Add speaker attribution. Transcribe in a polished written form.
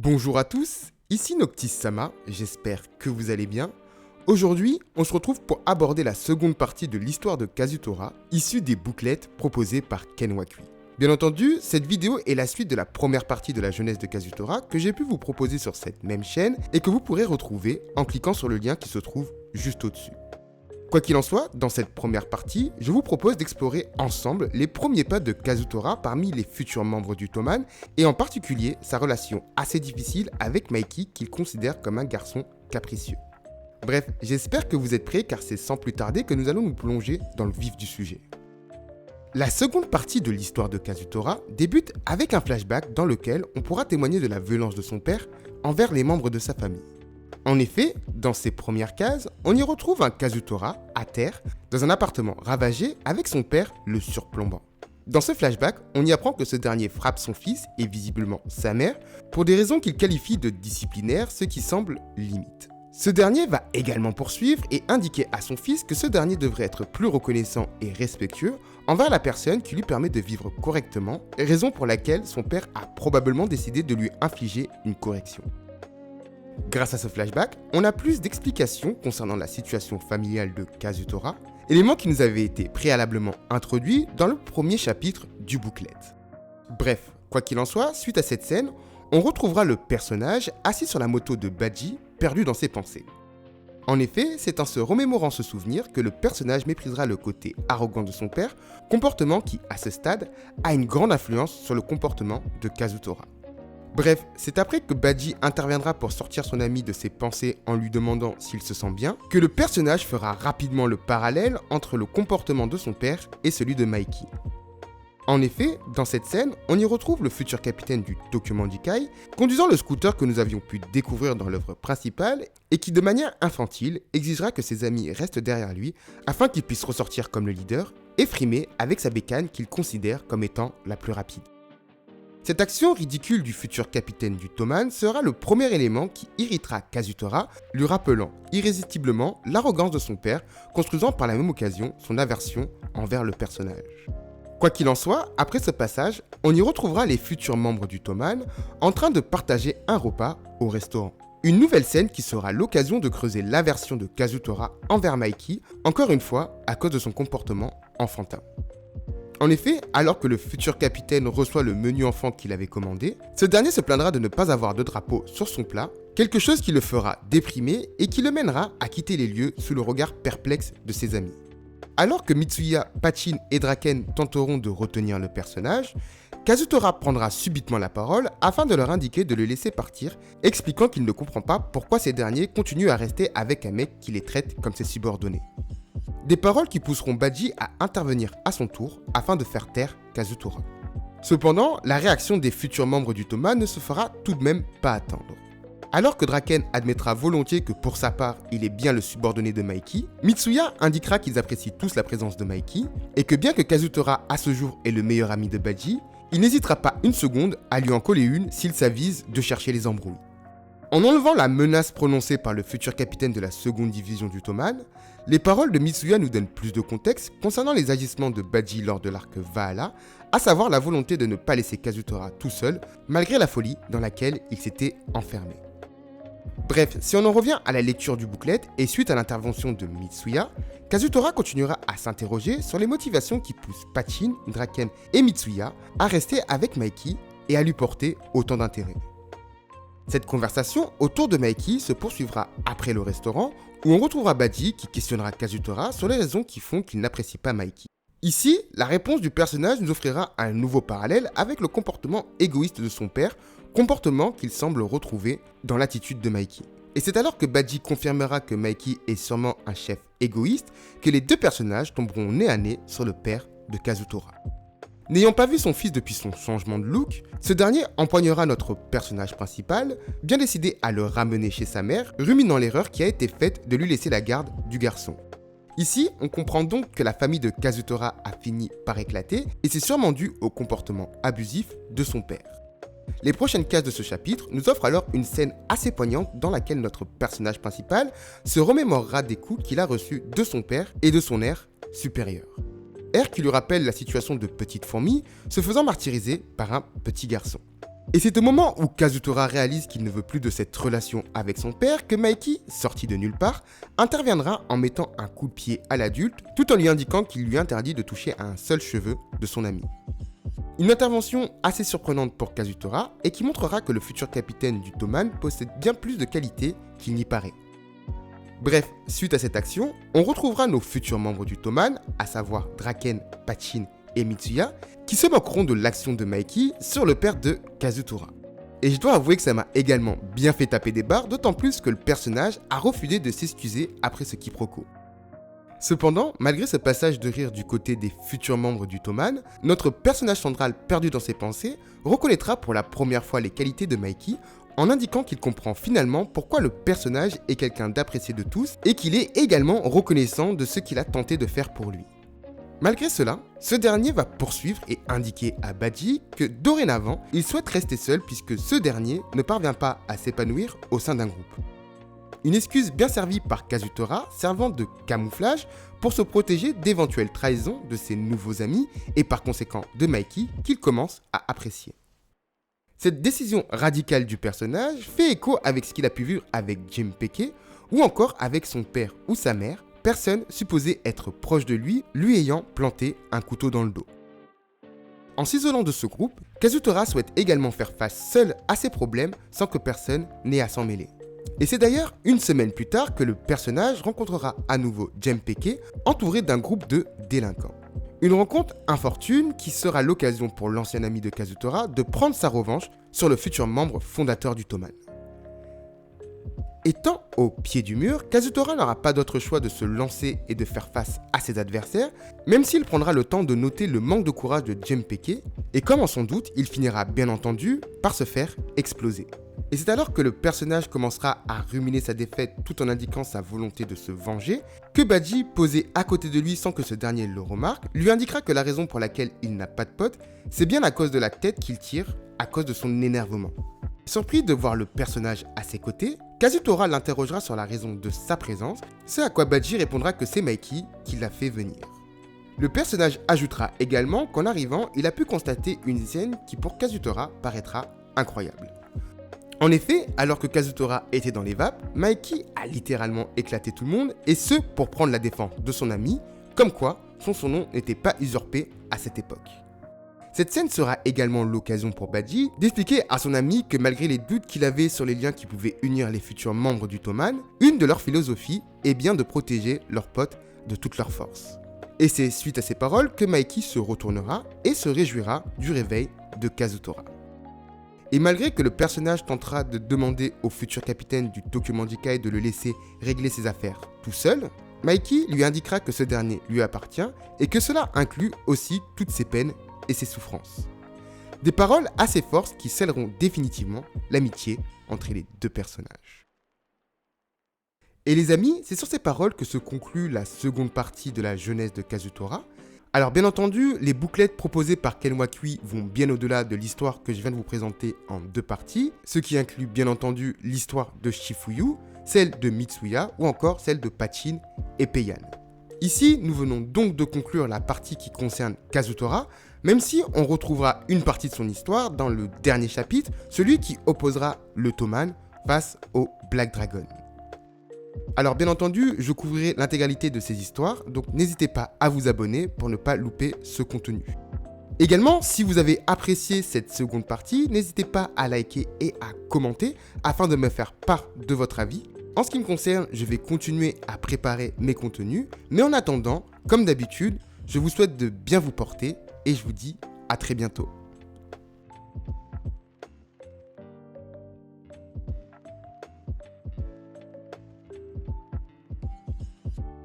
Speaker 1: Bonjour à tous, ici Noctis-sama, j'espère que vous allez bien. Aujourd'hui, on se retrouve pour aborder la seconde partie de l'histoire de Kazutora, issue des bouclettes proposées par Ken Wakui. Bien entendu, cette vidéo est la suite de la première partie de la jeunesse de Kazutora que j'ai pu vous proposer sur cette même chaîne et que vous pourrez retrouver en cliquant sur le lien qui se trouve juste au-dessus. Quoi qu'il en soit, dans cette première partie, je vous propose d'explorer ensemble les premiers pas de Kazutora parmi les futurs membres du Toman, et en particulier sa relation assez difficile avec Maiki qu'il considère comme un garçon capricieux. Bref, j'espère que vous êtes prêts car c'est sans plus tarder que nous allons nous plonger dans le vif du sujet. La seconde partie de l'histoire de Kazutora débute avec un flashback dans lequel on pourra témoigner de la violence de son père envers les membres de sa famille. En effet, dans ces premières cases, on y retrouve un Kazutora à terre, dans un appartement ravagé avec son père le surplombant. Dans ce flashback, on y apprend que ce dernier frappe son fils, et visiblement sa mère, pour des raisons qu'il qualifie de disciplinaires, ce qui semble limite. Ce dernier va également poursuivre et indiquer à son fils que ce dernier devrait être plus reconnaissant et respectueux envers la personne qui lui permet de vivre correctement, raison pour laquelle son père a probablement décidé de lui infliger une correction. Grâce à ce flashback, on a plus d'explications concernant la situation familiale de Kazutora, élément qui nous avait été préalablement introduit dans le premier chapitre du booklet. Bref, quoi qu'il en soit, suite à cette scène, on retrouvera le personnage assis sur la moto de Baji, perdu dans ses pensées. En effet, c'est en se remémorant ce souvenir que le personnage méprisera le côté arrogant de son père, comportement qui, à ce stade, a une grande influence sur le comportement de Kazutora. Bref, c'est après que Baji interviendra pour sortir son ami de ses pensées en lui demandant s'il se sent bien, que le personnage fera rapidement le parallèle entre le comportement de son père et celui de Maiki. En effet, dans cette scène, on y retrouve le futur capitaine du Tokyo Manjikai, conduisant le scooter que nous avions pu découvrir dans l'œuvre principale et qui, de manière infantile, exigera que ses amis restent derrière lui afin qu'il puisse ressortir comme le leader et frimer avec sa bécane qu'il considère comme étant la plus rapide. Cette action ridicule du futur capitaine du Toman sera le premier élément qui irritera Kazutora, lui rappelant irrésistiblement l'arrogance de son père, construisant par la même occasion son aversion envers le personnage. Quoi qu'il en soit, après ce passage, on y retrouvera les futurs membres du Toman en train de partager un repas au restaurant. Une nouvelle scène qui sera l'occasion de creuser l'aversion de Kazutora envers Maiki, encore une fois à cause de son comportement enfantin. En effet, alors que le futur capitaine reçoit le menu enfant qu'il avait commandé, ce dernier se plaindra de ne pas avoir de drapeau sur son plat, quelque chose qui le fera déprimer et qui le mènera à quitter les lieux sous le regard perplexe de ses amis. Alors que Mitsuya, Pachin et Draken tenteront de retenir le personnage, Kazutora prendra subitement la parole afin de leur indiquer de le laisser partir, expliquant qu'il ne comprend pas pourquoi ces derniers continuent à rester avec un mec qui les traite comme ses subordonnés. Des paroles qui pousseront Baji à intervenir à son tour afin de faire taire Kazutora. Cependant, la réaction des futurs membres du Toman ne se fera tout de même pas attendre. Alors que Draken admettra volontiers que pour sa part, il est bien le subordonné de Maiki, Mitsuya indiquera qu'ils apprécient tous la présence de Maiki et que bien que Kazutora à ce jour est le meilleur ami de Baji, il n'hésitera pas une seconde à lui en coller une s'il s'avise de chercher les embrouilles. En enlevant la menace prononcée par le futur capitaine de la seconde division du Toman, les paroles de Mitsuya nous donnent plus de contexte concernant les agissements de Baji lors de l'arc Valhalla, à savoir la volonté de ne pas laisser Kazutora tout seul, malgré la folie dans laquelle il s'était enfermé. Bref, si on en revient à la lecture du booklet et suite à l'intervention de Mitsuya, Kazutora continuera à s'interroger sur les motivations qui poussent Pachin, Draken et Mitsuya à rester avec Maiki et à lui porter autant d'intérêt. Cette conversation autour de Maiki se poursuivra après le restaurant où on retrouvera Baji qui questionnera Kazutora sur les raisons qui font qu'il n'apprécie pas Maiki. Ici, la réponse du personnage nous offrira un nouveau parallèle avec le comportement égoïste de son père, comportement qu'il semble retrouver dans l'attitude de Maiki. Et c'est alors que Baji confirmera que Maiki est sûrement un chef égoïste que les deux personnages tomberont nez à nez sur le père de Kazutora. N'ayant pas vu son fils depuis son changement de look, ce dernier empoignera notre personnage principal, bien décidé à le ramener chez sa mère, ruminant l'erreur qui a été faite de lui laisser la garde du garçon. Ici, on comprend donc que la famille de Kazutora a fini par éclater et c'est sûrement dû au comportement abusif de son père. Les prochaines cases de ce chapitre nous offrent alors une scène assez poignante dans laquelle notre personnage principal se remémorera des coups qu'il a reçus de son père et de son air supérieur. Air qui lui rappelle la situation de petite fourmi se faisant martyriser par un petit garçon. Et c'est au moment où Kazutora réalise qu'il ne veut plus de cette relation avec son père que Mikey, sorti de nulle part, interviendra en mettant un coup de pied à l'adulte tout en lui indiquant qu'il lui interdit de toucher à un seul cheveu de son ami. Une intervention assez surprenante pour Kazutora et qui montrera que le futur capitaine du Toman possède bien plus de qualités qu'il n'y paraît. Bref, suite à cette action, on retrouvera nos futurs membres du Toman, à savoir Draken, Pachin et Mitsuya, qui se moqueront de l'action de Mikey sur le père de Kazutora. Et je dois avouer que ça m'a également bien fait taper des barres, d'autant plus que le personnage a refusé de s'excuser après ce quiproquo. Cependant, malgré ce passage de rire du côté des futurs membres du Toman, notre personnage central perdu dans ses pensées reconnaîtra pour la première fois les qualités de Mikey en indiquant qu'il comprend finalement pourquoi le personnage est quelqu'un d'apprécié de tous et qu'il est également reconnaissant de ce qu'il a tenté de faire pour lui. Malgré cela, ce dernier va poursuivre et indiquer à Badji que dorénavant, il souhaite rester seul puisque ce dernier ne parvient pas à s'épanouir au sein d'un groupe. Une excuse bien servie par Kazutora servant de camouflage pour se protéger d'éventuelles trahisons de ses nouveaux amis et par conséquent de Mikey qu'il commence à apprécier. Cette décision radicale du personnage fait écho avec ce qu'il a pu vivre avec Jinpeke ou encore avec son père ou sa mère, personne supposée être proche de lui, lui ayant planté un couteau dans le dos. En s'isolant de ce groupe, Kazutora souhaite également faire face seul à ses problèmes sans que personne n'ait à s'en mêler. Et c'est d'ailleurs une semaine plus tard que le personnage rencontrera à nouveau Jinpeke entouré d'un groupe de délinquants. Une rencontre infortune qui sera l'occasion pour l'ancien ami de Kazutora de prendre sa revanche sur le futur membre fondateur du Toman. Étant au pied du mur, Kazutora n'aura pas d'autre choix de se lancer et de faire face à ses adversaires, même s'il prendra le temps de noter le manque de courage de Jinpeke, et comme en son doute, il finira bien entendu par se faire exploser. Et c'est alors que le personnage commencera à ruminer sa défaite tout en indiquant sa volonté de se venger, que Badji, posé à côté de lui sans que ce dernier le remarque, lui indiquera que la raison pour laquelle il n'a pas de pote, c'est bien à cause de la tête qu'il tire, à cause de son énervement. Surpris de voir le personnage à ses côtés, Kazutora l'interrogera sur la raison de sa présence, ce à quoi Badji répondra que c'est Mikey qui l'a fait venir. Le personnage ajoutera également qu'en arrivant, il a pu constater une scène qui pour Kazutora paraîtra incroyable. En effet, alors que Kazutora était dans les vapes, Mikey a littéralement éclaté tout le monde, et ce pour prendre la défense de son ami, comme quoi son nom n'était pas usurpé à cette époque. Cette scène sera également l'occasion pour Badji d'expliquer à son ami que malgré les doutes qu'il avait sur les liens qui pouvaient unir les futurs membres du Toman, une de leurs philosophies est bien de protéger leurs potes de toute leur force. Et c'est suite à ces paroles que Mikey se retournera et se réjouira du réveil de Kazutora. Et malgré que le personnage tentera de demander au futur capitaine du Tokyo Manjikai de le laisser régler ses affaires tout seul, Mikey lui indiquera que ce dernier lui appartient et que cela inclut aussi toutes ses peines et ses souffrances. Des paroles assez fortes qui scelleront définitivement l'amitié entre les deux personnages. Et les amis, c'est sur ces paroles que se conclut la seconde partie de la jeunesse de Kazutora. Alors bien entendu, les bouclettes proposées par Ken Wakui vont bien au-delà de l'histoire que je viens de vous présenter en deux parties, ce qui inclut bien entendu l'histoire de Shifuyu, celle de Mitsuya ou encore celle de Pachin et Peian. Ici, nous venons donc de conclure la partie qui concerne Kazutora, même si on retrouvera une partie de son histoire dans le dernier chapitre, celui qui opposera le Toman face au Black Dragon. Alors bien entendu, je couvrirai l'intégralité de ces histoires, donc n'hésitez pas à vous abonner pour ne pas louper ce contenu. Également, si vous avez apprécié cette seconde partie, n'hésitez pas à liker et à commenter afin de me faire part de votre avis. En ce qui me concerne, je vais continuer à préparer mes contenus, mais en attendant, comme d'habitude, je vous souhaite de bien vous porter et je vous dis à très bientôt.